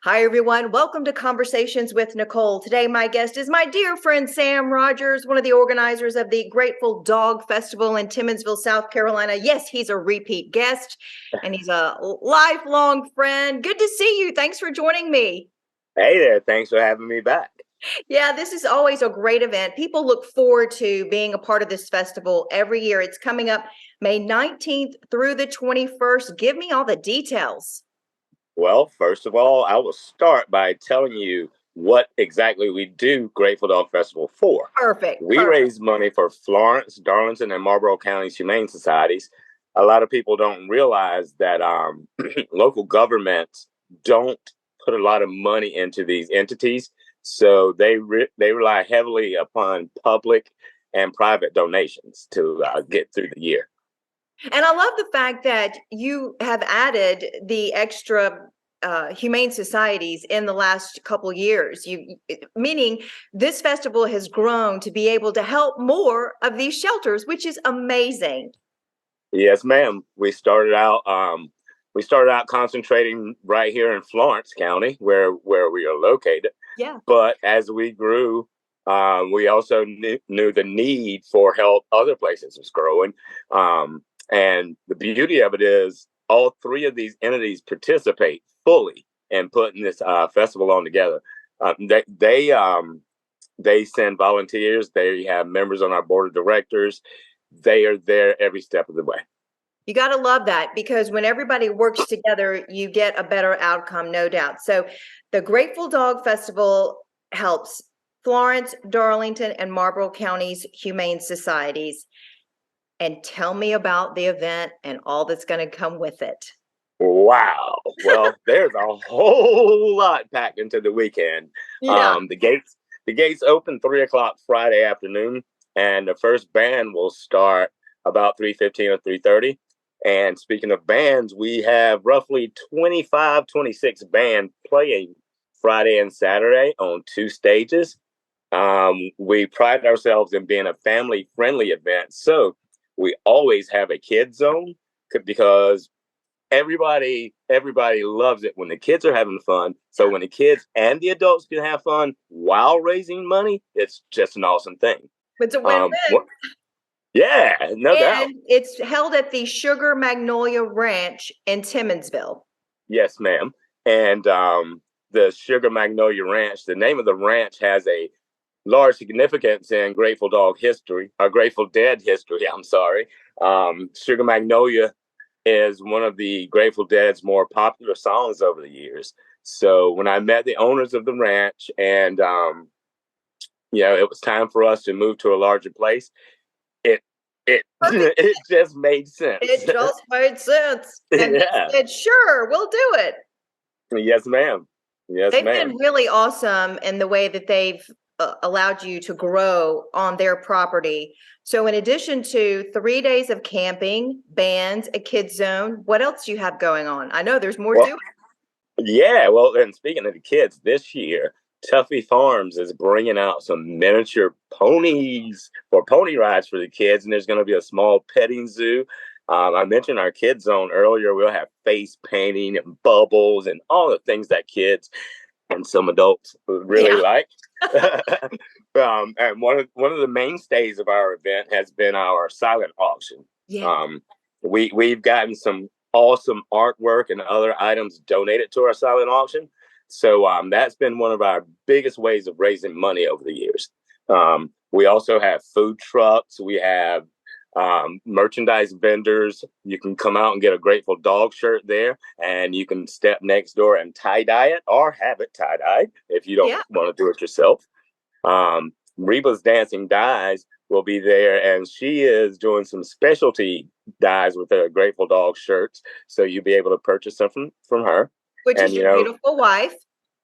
Hi, everyone. Welcome to Conversations with Nicole. Today, my guest is my dear friend Sam Rogers, one of the organizers of the Grateful Dog Festival in Timmonsville, South Carolina. Yes, he's a repeat guest and he's a lifelong friend. Good to see you. Thanks for joining me. Hey there, thanks for having me back. Yeah, this is always a great event. People look forward to being a part of this festival every year. It's coming up May 19th through the 21st. Give me all the details. Well, first of all, I will start by telling you what exactly we do Grateful Dog Festival for. Perfect. We Perfect. raise money for Florence, Darlington, and Marlborough Counties Humane Societies. A lot of people don't realize that local governments don't put a lot of money into these entities, so they rely heavily upon public and private donations to get through the year. And I love the fact that you have added the extra humane societies in the last couple years. Meaning this festival has grown to be able to help more of these shelters, which is amazing. Yes, ma'am. We started out concentrating right here in Florence County, where we are located. Yeah. But as we grew, we also knew the need for help other places was growing. And the beauty of it is all three of these entities participate fully in putting this festival on together. They send volunteers. They have members on our board of directors. They are there every step of the way. You got to love that because when everybody works together, you get a better outcome, no doubt. So the Grateful Dog Festival helps Florence, Darlington, and Marlborough counties humane societies. And tell me about the event and all that's going to come with it. Wow. Well, there's a whole lot packed into the weekend. Yeah. The gates open 3 o'clock Friday afternoon, and the first band will start about 3:15 or 3:30. And speaking of bands, we have roughly 25, 26 bands playing Friday and Saturday on two stages. We pride ourselves in being a family friendly event. So we always have a kid zone because everybody loves it when the kids are having fun. So when the kids and the adults can have fun while raising money, it's just an awesome thing. It's a Um, win-win. what, yeah, no doubt. And it's held at the Sugar Magnolia Ranch in Timmonsville. Yes, ma'am. And the Sugar Magnolia Ranch, the name of the ranch has a large significance in Grateful Dog history, or Grateful Dead history. I'm sorry. Sugar Magnolia is one of the Grateful Dead's more popular songs over the years. So when I met the owners of the ranch, and it was time for us to move to a larger place, it it Perfect. it just made sense. It just made sense. And Yeah. they said, sure, we'll do it. Yes, ma'am. Yes, They've been ma'am. really awesome in the way that they've allowed you to grow on their property. So, in addition to 3 days of camping, bands, a kids zone, what else do you have going on? I know there's more to Well, it. yeah. Well, and speaking of the kids, this year, Tuffy Farms is bringing out some miniature ponies for pony rides for the kids, and there's going to be a small petting zoo. I mentioned our kids zone earlier. We'll have face painting and bubbles and all the things that kids and some adults really Yeah. like. And one of the mainstays of our event has been our silent auction. Yeah. We've gotten some awesome artwork and other items donated to our silent auction. So that's been one of our biggest ways of raising money over the years. We also have food trucks. We have merchandise vendors. You can come out and get a Grateful Dog shirt there, and you can step next door and tie dye it or have it tie dyed if you don't Yeah. want to do it yourself. Reba's Dancing Dyes will be there, and she is doing some specialty dyes with her Grateful Dog shirts, so you'll be able to purchase them from her. Which And is your beautiful wife.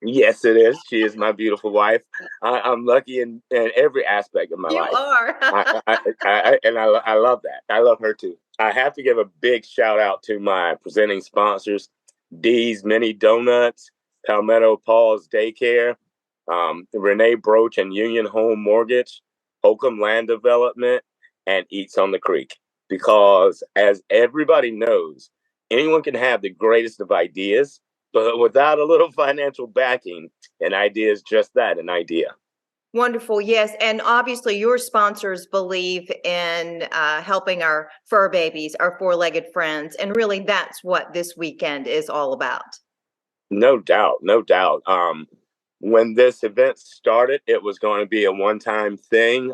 yes, it is. She is my beautiful wife. I'm lucky in every aspect of my You life. are. I love that. I love her too. I have to give a big shout out to my presenting sponsors, D's Mini Donuts, Palmetto Paul's Daycare, Renee Broach and Union Home Mortgage, Holcomb Land Development, and Eats on the Creek. Because as everybody knows, anyone can have the greatest of ideas, but without a little financial backing, an idea is just that, an idea. Wonderful. Yes. And obviously, your sponsors believe in helping our fur babies, our four legged friends. And really, that's what this weekend is all about. No doubt, no doubt. When this event started, it was going to be a one-time thing.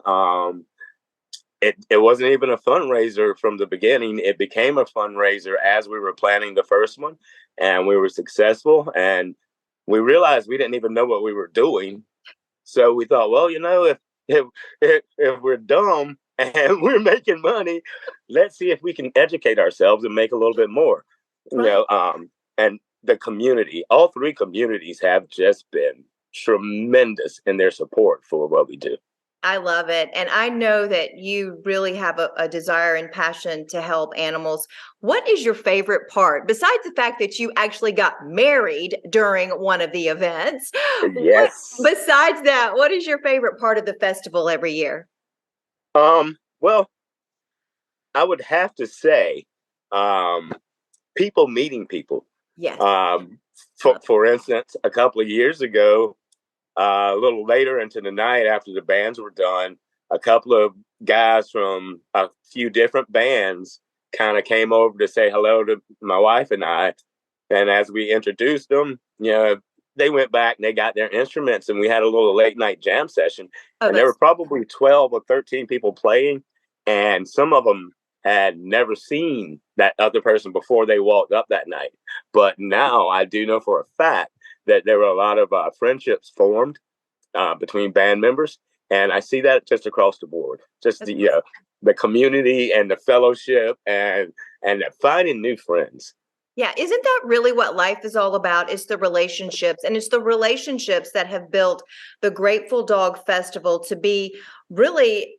It wasn't even a fundraiser from the beginning. It became a fundraiser as we were planning the first one, and we were successful. And we realized we didn't even know what we were doing. So we thought, well, if we're dumb and we're making money, let's see if we can educate ourselves and make a little bit more. You Right. know, and the community, all three communities have just been tremendous in their support for what we do. I love it. And I know that you really have a desire and passion to help animals. What is your favorite part, besides the fact that you actually got married during one of the events? What, Yes. besides that, what is your favorite part of the festival every year? Well, I would have to say, um, people meeting people. Yes. Um, Love for instance, a couple of years ago, a little later into the night after the bands were done, a couple of guys from a few different bands kind of came over to say hello to my wife and I. And as we introduced them, they went back and they got their instruments and we had a little late night jam session. Oh, And there were that's probably 12 or 13 people playing. And some of them had never seen that other person before they walked up that night. But now I do know for a fact that there were a lot of friendships formed between band members, and I see that just across the board. Just that's the community and the fellowship and finding new friends. Yeah, isn't that really what life is all about? It's the relationships, and it's the relationships that have built the Grateful Dog Festival to be really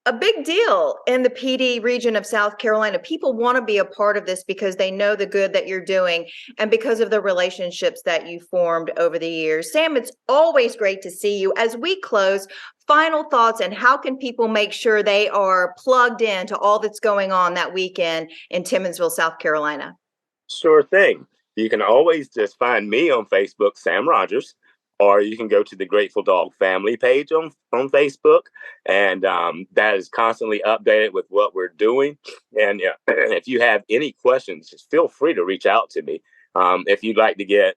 a big deal in the PD region of South Carolina. People want to be a part of this because they know the good that you're doing and because of the relationships that you formed over the years. Sam, it's always great to see you. As we close, final thoughts and how can people make sure they are plugged in to all that's going on that weekend in Timmonsville, South Carolina? Sure thing. You can always just find me on Facebook, Sam Rogers, or you can go to the Grateful Dog family page on Facebook, and that is constantly updated with what we're doing. And if you have any questions, just feel free to reach out to me. If you'd like to get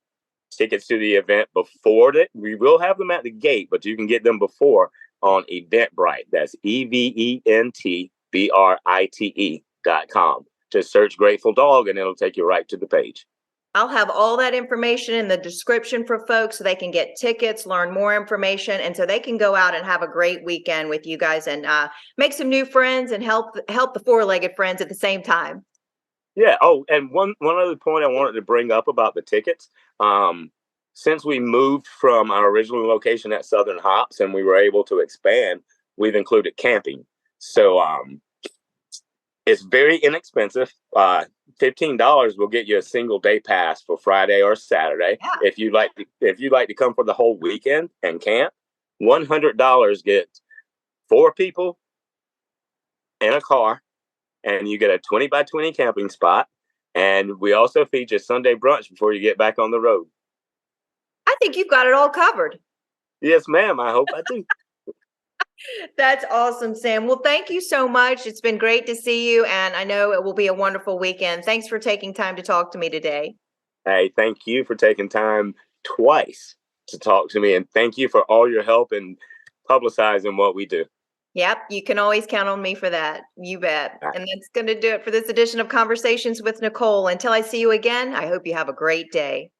tickets to the event before it, we will have them at the gate, but you can get them before on Eventbrite. That's EVENTBRITE.com. Just search Grateful Dog and it'll take you right to the page. I'll have all that information in the description for folks so they can get tickets, learn more information, and so they can go out and have a great weekend with you guys and make some new friends and help the four-legged friends at the same time. Yeah. Oh, and one other point I wanted to bring up about the tickets. Since we moved from our original location at Southern Hops and we were able to expand, we've included camping. So it's very inexpensive. $15 will get you a single day pass for Friday or Saturday. Yeah. If you'd like to come for the whole weekend and camp, $100 gets four people in a car, and you get a 20 by 20 camping spot. And we also feature Sunday brunch before you get back on the road. I think you've got it all covered. Yes, ma'am. I hope I do. That's awesome, Sam. Well, thank you so much. It's been great to see you, and I know it will be a wonderful weekend. Thanks for taking time to talk to me today. Hey, thank you for taking time twice to talk to me. And thank you for all your help in publicizing what we do. Yep, you can always count on me for that. You bet. All right. And that's going to do it for this edition of Conversations with Nicole. Until I see you again, I hope you have a great day.